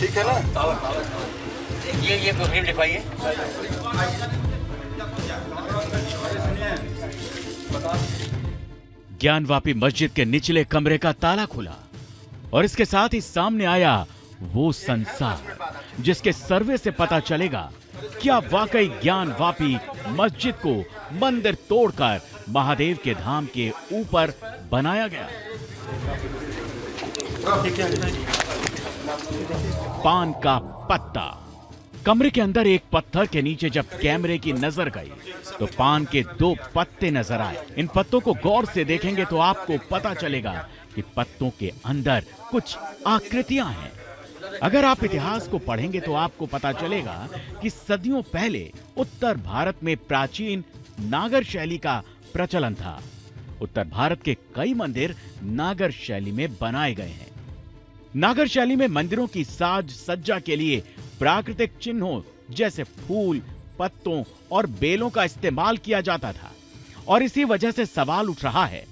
ठीक है ना? ये प्रोग्राम लिखवाइए। ज्ञानवापी मस्जिद के निचले कमरे का ताला खुला और इसके साथ ही सामने आया वो संसार जिसके सर्वे से पता चलेगा क्या वाकई ज्ञानवापी मस्जिद को मंदिर तोड़कर महादेव के धाम के ऊपर बनाया गया। पान का पत्ता। कमरे के अंदर एक पत्थर के नीचे जब कैमरे की नजर गई तो पान के 2 पत्ते नजर आए। इन पत्तों को गौर से देखेंगे तो आपको पता चलेगा कि पत्तों के अंदर कुछ आकृतियां हैं। अगर आप इतिहास को पढ़ेंगे तो आपको पता चलेगा कि सदियों पहले उत्तर भारत में प्राचीन नागर शैली का प्रचलन था। उत्तर भारत के कई मंदिर नागर शैली में बनाए गए हैं। नागर शैली में मंदिरों की साज सज्जा के लिए प्राकृतिक चिन्हों जैसे फूल, पत्तों और बेलों का इस्तेमाल किया जाता था और इसी वजह से सवाल उठ रहा है,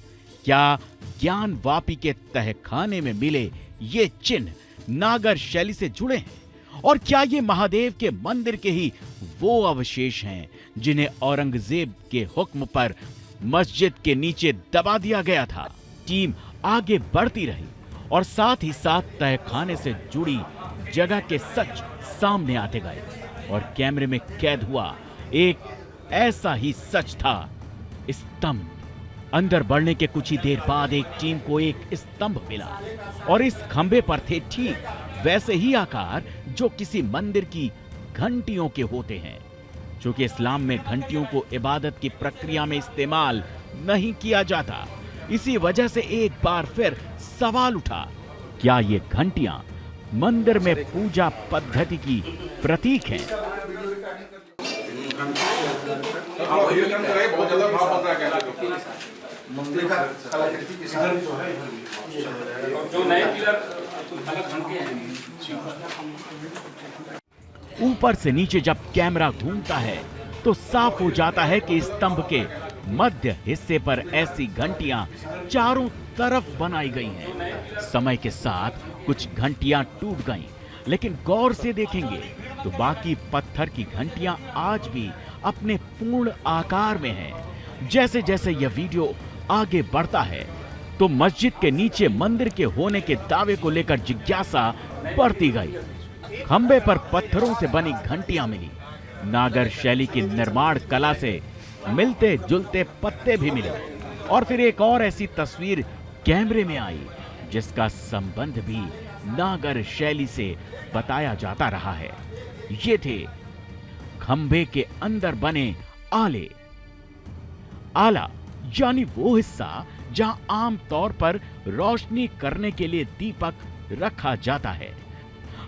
क्या ज्ञानवापी के तहखाने में मिले ये चिन्ह नागर शैली से जुड़े हैं और क्या ये महादेव के मंदिर के ही वो अवशेष हैं जिन्हें औरंगजेब के हुक्म पर मस्जिद के नीचे दबा दिया गया था। टीम आगे बढ़ती रही और साथ ही साथ तहखाने से जुड़ी जगह के सच सामने आते गए और कैमरे में कैद हुआ एक ऐसा ही सच था, स्तंभ। अंदर बढ़ने के कुछ ही देर बाद एक टीम को एक स्तंभ मिला और इस खंबे पर थे ठीक वैसे ही आकार जो किसी मंदिर की घंटियों के होते हैं। चूंकि इस्लाम में घंटियों को इबादत की प्रक्रिया में इस्तेमाल नहीं किया जाता, इसी वजह से एक बार फिर सवाल उठा, क्या ये घंटियां मंदिर में पूजा पद्धति की प्रतीक हैं? ऊपर से नीचे जब कैमरा घूमता है तो साफ हो जाता है कि स्तंभ के मध्य हिस्से पर ऐसी घंटियां चारों तरफ बनाई गई हैं। समय के साथ कुछ घंटियां टूट गईं, लेकिन गौर से देखेंगे तो बाकी पत्थर की घंटियां आज भी अपने पूर्ण आकार में हैं। जैसे जैसे यह वीडियो आगे बढ़ता है तो मस्जिद के नीचे मंदिर के होने के दावे को लेकर जिज्ञासा बढ़ती गई। खंबे पर पत्थरों से बनी घंटियां मिली, नागर शैली की निर्माण कला से मिलते जुलते पत्ते भी मिले और फिर एक और ऐसी तस्वीर कैमरे में आई जिसका संबंध भी नागर शैली से बताया जाता रहा है। ये थे खंबे के अंदर बने आले। आला यानी वो हिस्सा जहां आम तौर पर रोशनी करने के लिए दीपक रखा जाता है।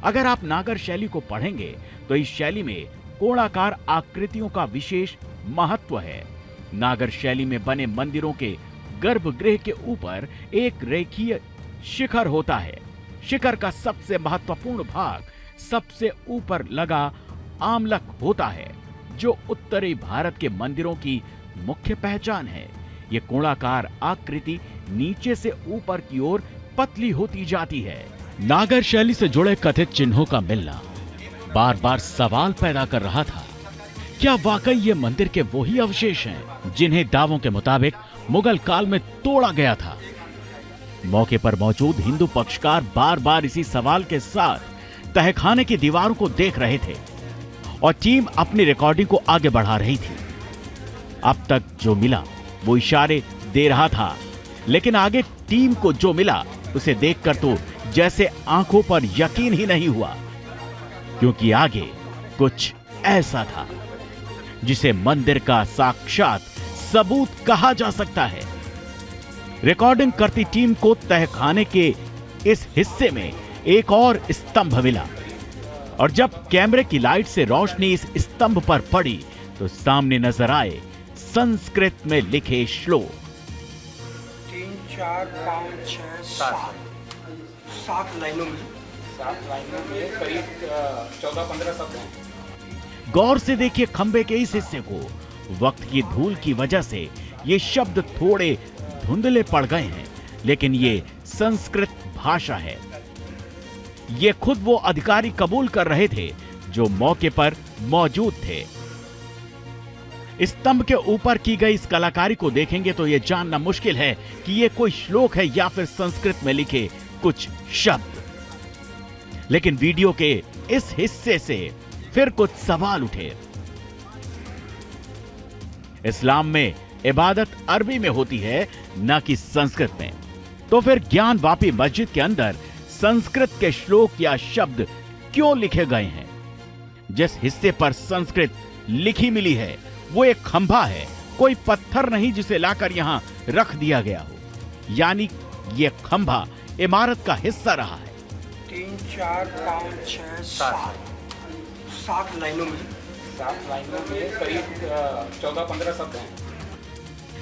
अगर आप नागर शैली को पढ़ेंगे तो इस शैली में कोणाकार आकृतियों का विशेष महत्व है। नागर शैली में बने मंदिरों के गर्भगृह के ऊपर एक रेखीय शिखर होता है। शिखर का सबसे महत्वपूर्ण भाग सबसे ऊपर लगा आमलक होता है, जो उत्तरी भारत के मंदिरों की मुख्य पहचान है। ये कोणाकार आकृति नीचे से ऊपर की ओर पतली होती जाती है। नागर शैली से जुड़े कथित चिन्हों का मिलना बार बार सवाल पैदा कर रहा था। क्या वाकई ये मंदिर के वही अवशेष हैं जिन्हें दावों के मुताबिक मुगल काल में तोड़ा गया था? मौके पर मौजूद हिंदू पक्षकार बार बार इसी सवाल के साथ तहखाने की दीवारों को देख रहे थे और टीम अपनी रिकॉर्डिंग को आगे बढ़ा रही थी। अब तक जो मिला वो इशारे दे रहा था, लेकिन आगे टीम को जो मिला उसे देखकर तो जैसे आंखों पर यकीन ही नहीं हुआ, क्योंकि आगे कुछ ऐसा था जिसे मंदिर का साक्षात सबूत कहा जा सकता है। रिकॉर्डिंग करती टीम को तहखाने के इस हिस्से में एक और स्तंभ मिला और जब कैमरे की लाइट से रोशनी इस स्तंभ पर पड़ी तो सामने नजर आए संस्कृत में लिखे श्लोक। 3, 4, 5, 6, 7 लाइनों में करीब 14-15 शब्द हैं। गौर से देखिए खंबे के इस हिस्से को। वक्त की धूल की वजह से ये शब्द थोड़े धुंधले पड़ गए हैं, लेकिन ये संस्कृत भाषा है। ये खुद वो अधिकारी कबूल कर रहे थे जो मौके पर मौजूद थे। स्तंभ के ऊपर की गई इस कलाकारी को देखेंगे तो यह जानना मुश्किल है कि यह कोई श्लोक है या फिर संस्कृत में लिखे कुछ शब्द। लेकिन वीडियो के इस हिस्से से फिर कुछ सवाल उठे। इस्लाम में इबादत अरबी में होती है, न कि संस्कृत में। तो फिर ज्ञानवापी मस्जिद के अंदर संस्कृत के श्लोक या शब्द क्यों लिखे गए हैं? जिस हिस्से पर संस्कृत लिखी मिली है वो एक खंभा है, कोई पत्थर नहीं जिसे लाकर यहां रख दिया गया हो। यानी ये खंभा इमारत का हिस्सा रहा है। 3 4 5 6 7 लाइनों में करीब 14-15 शब्द हैं।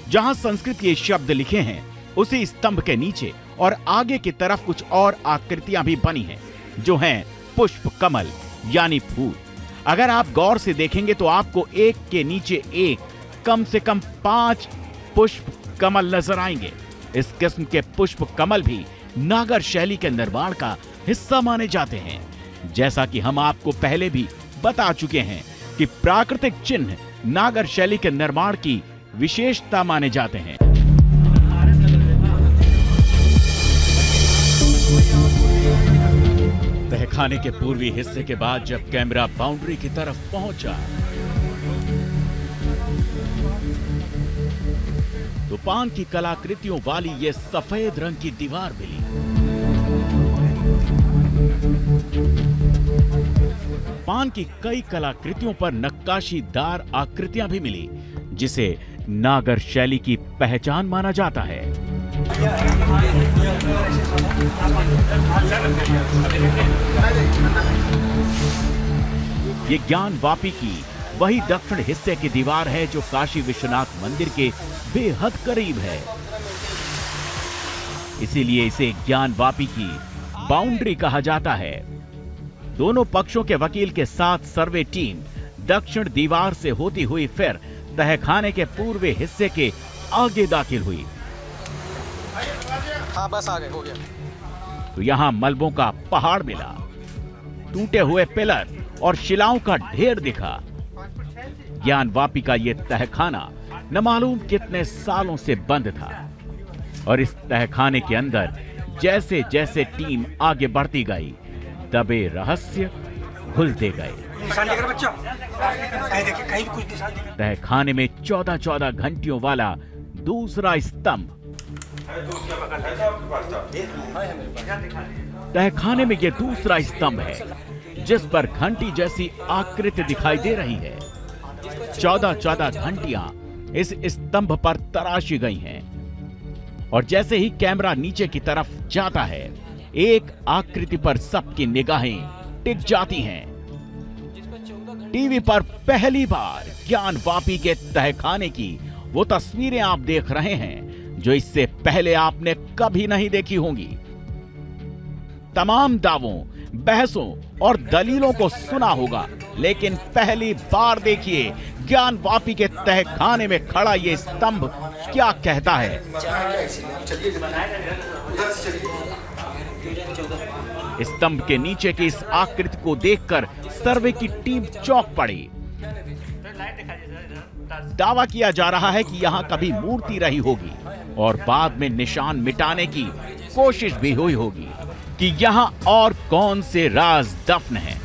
जहां संस्कृत के शब्द लिखे हैं उसी स्तंभ के नीचे और आगे की तरफ कुछ और आकृतियां भी बनी हैं, जो हैं पुष्प कमल यानी फूल। अगर आप गौर से देखेंगे तो आपको एक के नीचे एक कम से कम 5 पुष्प कमल नजर आएंगे। इस किस्म के पुष्प कमल भी नागर शैली के निर्माण का हिस्सा माने जाते हैं। जैसा कि हम आपको पहले भी बता चुके हैं कि प्राकृतिक चिन्ह नागर शैली के निर्माण की विशेषता माने जाते हैं। तहखाने के पूर्वी हिस्से के बाद जब कैमरा बाउंड्री की तरफ पहुंचा तो पान की कलाकृतियों वाली ये सफेद रंग की दीवार मिली। पान की कई कलाकृतियों पर नक्काशीदार आकृतियां भी मिली, जिसे नागर शैली की पहचान माना जाता है। ये ज्ञानवापी की वही दक्षिण हिस्से की दीवार है जो काशी विश्वनाथ मंदिर के बेहद करीब है। इसीलिए इसे ज्ञानवापी की बाउंड्री कहा जाता है। दोनों पक्षों के वकील के साथ सर्वे टीम दक्षिण दीवार से होती हुई फिर तहखाने के पूर्वी हिस्से के आगे दाखिल हुई। हाँ बस आ गए, हो गया। तो यहां मलबों का पहाड़ मिला, टूटे हुए पिलर और शिलाओं का ढेर दिखा। ज्ञानवापी का यह तहखाना न मालूम कितने सालों से बंद था और इस तहखाने के अंदर जैसे जैसे टीम आगे बढ़ती गई दबे रहस्य खुलते गए। तहखाने में 14-14 घंटियों वाला दूसरा स्तंभ। तहखाने में यह दूसरा स्तंभ है जिस पर घंटी जैसी आकृति दिखाई दे रही है। 14-14 घंटियां इस स्तंभ पर तराशी गई हैं और जैसे ही कैमरा नीचे की तरफ जाता है एक आकृति पर सबकी निगाहें टिक जाती हैं। टीवी पर पहली बार ज्ञानवापी के तहखाने की वो तस्वीरें आप देख रहे हैं जो इससे पहले आपने कभी नहीं देखी होंगी। तमाम दावों, बहसों और दलीलों को सुना होगा, लेकिन पहली बार देखिए ज्ञानवापी के तहखाने में खड़ा ये स्तंभ क्या कहता है। स्तंभ के नीचे की इस आकृति को देखकर सर्वे की टीम चौंक पड़ी। दावा किया जा रहा है कि यहां कभी मूर्ति रही होगी और बाद में निशान मिटाने की कोशिश भी हुई होगी कि यहां और कौन से राज दफन हैं।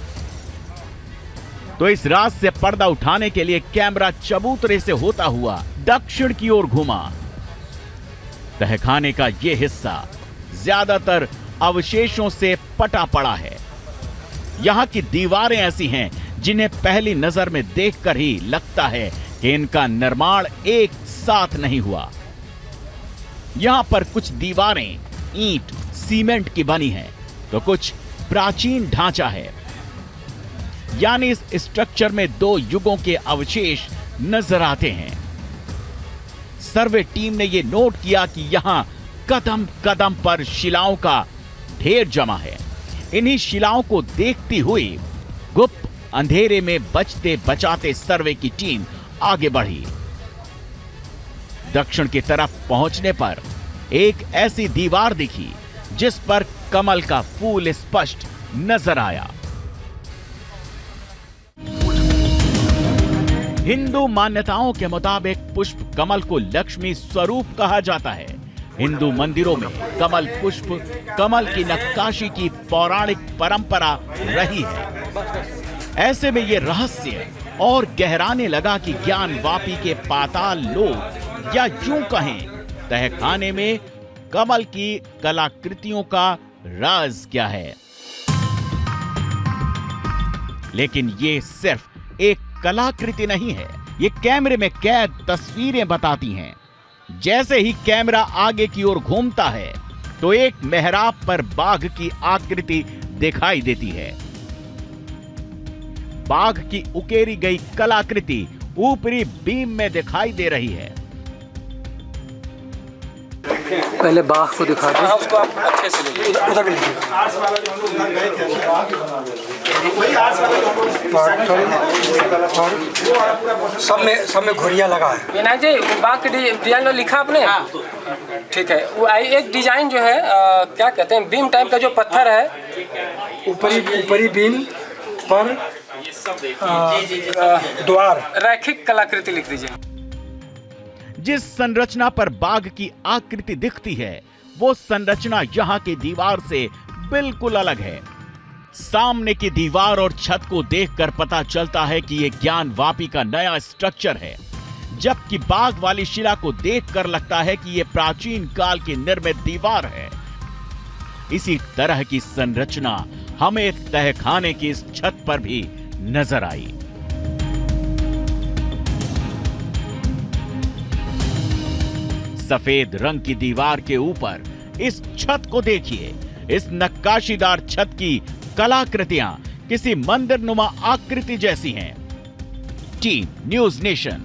तो इस राज से पर्दा उठाने के लिए कैमरा चबूतरे से होता हुआ दक्षिण की ओर घुमा। तहखाने का यह हिस्सा ज्यादातर अवशेषों से पटा पड़ा है। यहां की दीवारें ऐसी हैं जिन्हें पहली नजर में देखकर ही लगता है कि इनका निर्माण एक साथ नहीं हुआ। यहां पर कुछ दीवारें ईंट, सीमेंट की बनी हैं, तो कुछ प्राचीन ढांचा है। यानी इस स्ट्रक्चर में 2 युगों के अवशेष नजर आते हैं। सर्वे टीम ने यह नोट किया कि यहां कदम कदम पर शिलाओं का ढेर जमा है। इन्हीं शिलाओं को देखती हुई गुप्त अंधेरे में बचते बचाते सर्वे की टीम आगे बढ़ी। दक्षिण की तरफ पहुंचने पर एक ऐसी दीवार दिखी जिस पर कमल का फूल स्पष्ट नजर आया। हिंदू मान्यताओं के मुताबिक पुष्प कमल को लक्ष्मी स्वरूप कहा जाता है। हिंदू मंदिरों में कमल पुष्प कमल की नक्काशी की पौराणिक परंपरा रही है। ऐसे में ये रहस्य और गहराने लगा कि ज्ञानवापी के पाताल लोक या यूं कहें तहखाने में कमल की कलाकृतियों का राज क्या है। लेकिन ये सिर्फ एक कलाकृति नहीं है, ये कैमरे में कैद तस्वीरें बताती हैं। जैसे ही कैमरा आगे की ओर घूमता है तो एक मेहराब पर बाघ की आकृति दिखाई देती है। बाघ की उकेरी गई कलाकृति ऊपरी बीम में दिखाई दे रही है। पहले बाघ को दिखा दो। हाँ, उसको आप अच्छे से लीजिए। उधर भी लीजिए। सब में घुरिया लगा है। विनायक जी, बाघ के डिजाइन लिखा आपने? ठीक है। वो एक डिजाइन जो है क्या कहते हैं, बीम टाइप का जो पत्थर है, ऊपरी बीम पर द्वार रैखिक कलाकृति लिख दीजिए। जिस संरचना पर बाघ की आकृति दिखती है वो संरचना यहाँ की दीवार से बिल्कुल अलग है। सामने की दीवार और छत को देखकर पता चलता है कि ये ज्ञानवापी का नया स्ट्रक्चर है, जबकि बाघ वाली शिला को देखकर लगता है कि ये प्राचीन काल की निर्मित दीवार है। इसी तरह की संरचना हमें तहखाने की इस छत पर भी नजर आई। सफेद रंग की दीवार के ऊपर इस छत को देखिए। इस नक्काशीदार छत की कलाकृतियां किसी मंदिर नुमा आकृति जैसी हैं। Team news nation.